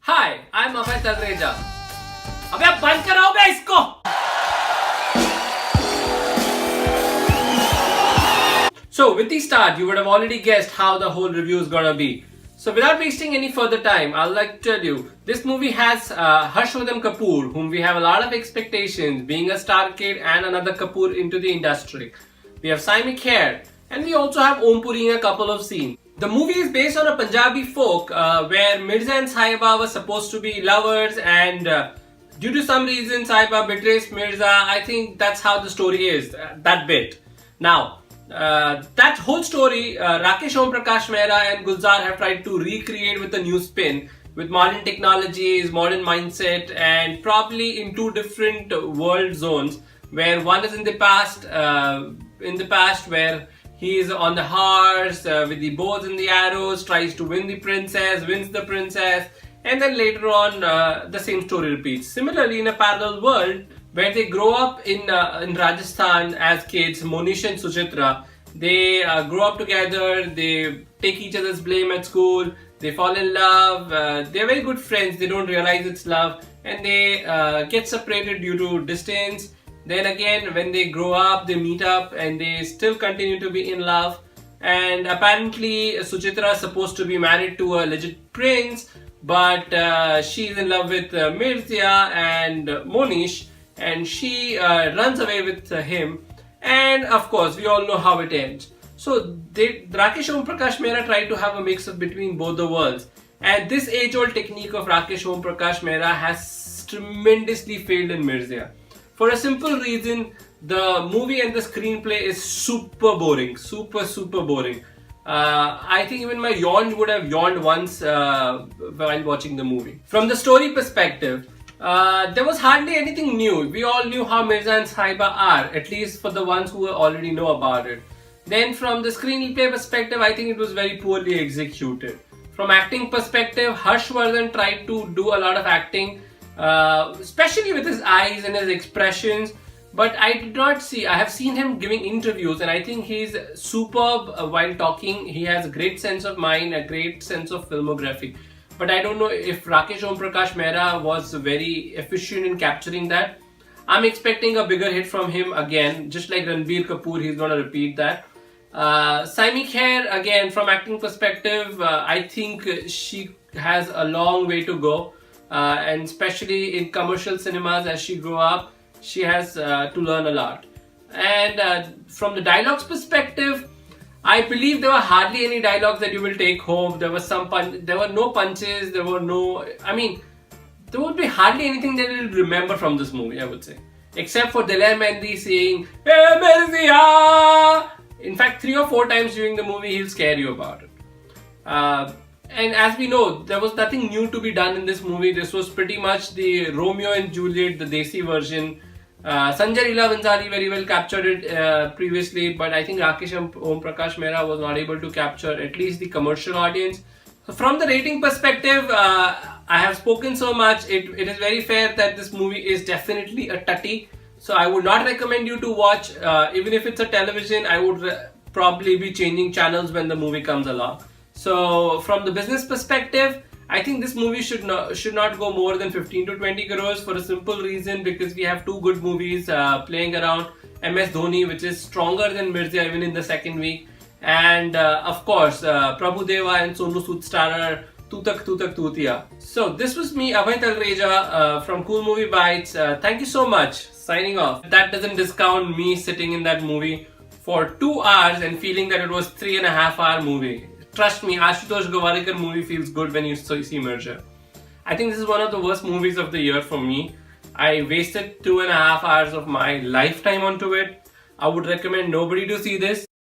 Hi, I'm Abhay Talreja. अबे अब बंद कराओ बे इसको. So with the start, you would have already guessed how the whole review is gonna be. So without wasting any further time, I'd like to tell you, this movie has Harshvardhan Kapoor, whom we have a lot of expectations, being a star kid and another Kapoor into the industry. We have Saiyami Kher, and we also have Om Puri in a couple of scenes. The movie is based on a Punjabi folk where Mirzya and Sahiba were supposed to be lovers, and due to some reason Sahiba betrays Mirzya. I think that's how the story is, that bit. Now, that whole story, Rakeysh, Mehra and Gulzar have tried to recreate with a new spin, with modern technologies, modern mindset, and probably in two different world zones, where one is in the past where he is on the horse with the bows and the arrows, tries to win the princess, wins the princess, and then later on the same story repeats. Similarly, in a parallel world where they grow up in Rajasthan as kids, Monish and Suchitra, they grow up together, they take each other's blame at school, they fall in love, they're very good friends, they don't realize it's love, and they get separated due to distance. Then again, when they grow up, they meet up and they still continue to be in love. And apparently, Suchitra is supposed to be married to a legit prince, but she's in love with Mirzya and Monish, and she runs away with him. And of course, we all know how it ends. So, Rakeysh Mehra tried to have a mix of between both the worlds. And this age-old technique of Rakeysh Mehra has tremendously failed in Mirzya. For a simple reason, the movie and the screenplay is super boring. Super boring. I think even my yawn would have yawned once while watching the movie. From the story perspective, there was hardly anything new. We all knew how Mirzya and Sahiba are, at least for the ones who already know about it. Then from the screenplay perspective, I think it was very poorly executed. From acting perspective, Harshvardhan tried to do a lot of acting, especially with his eyes and his expressions, but I did not see. I have seen him giving interviews, and I think he's superb while talking. He has a great sense of mind, a great sense of filmography. But I don't know if Rakeysh Mehra was very efficient in capturing that. I'm expecting a bigger hit from him again, just like Ranbir Kapoor. He's gonna repeat that. Saiyami Kher, again, from acting perspective, I think she has a long way to go. And especially in commercial cinemas, as she grew up, she has to learn a lot. And from the dialogues perspective, I believe there were hardly any dialogues that you will take home. There were no punches. There would be hardly anything that you'll remember from this movie, I would say, except for Dilair Mehndi saying "Hey Mirzya." In fact, 3 or 4 times during the movie, he'll scare you about it. And as we know, there was nothing new to be done in this movie. This was pretty much the Romeo and Juliet, the Desi version. Sanjay Leela Bhansali very well captured it previously, but I think Rakeysh Mehra was not able to capture at least the commercial audience. So from the rating perspective, I have spoken so much. It is very fair that this movie is definitely a tutty. So I would not recommend you to watch. Even if it's a television, I would probably be changing channels when the movie comes along. So from the business perspective, I think this movie should not go more than 15 to 20 crores for a simple reason, because we have two good movies playing around. MS Dhoni, which is stronger than Mirzya even in the second week, and of course Prabhu Deva and Sonu Sood starrer Tutak Tutiya. So this was me, Abhay Talreja from Cool Movie Bites. Thank you so much. Signing off. That doesn't discount me sitting in that movie for 2 hours and feeling that it was 3.5 hour movie. Trust me, Ashutosh Gowarikar movie feels good when you see Mirzya. I think this is one of the worst movies of the year for me. I wasted 2.5 hours of my lifetime onto it. I would recommend nobody to see this.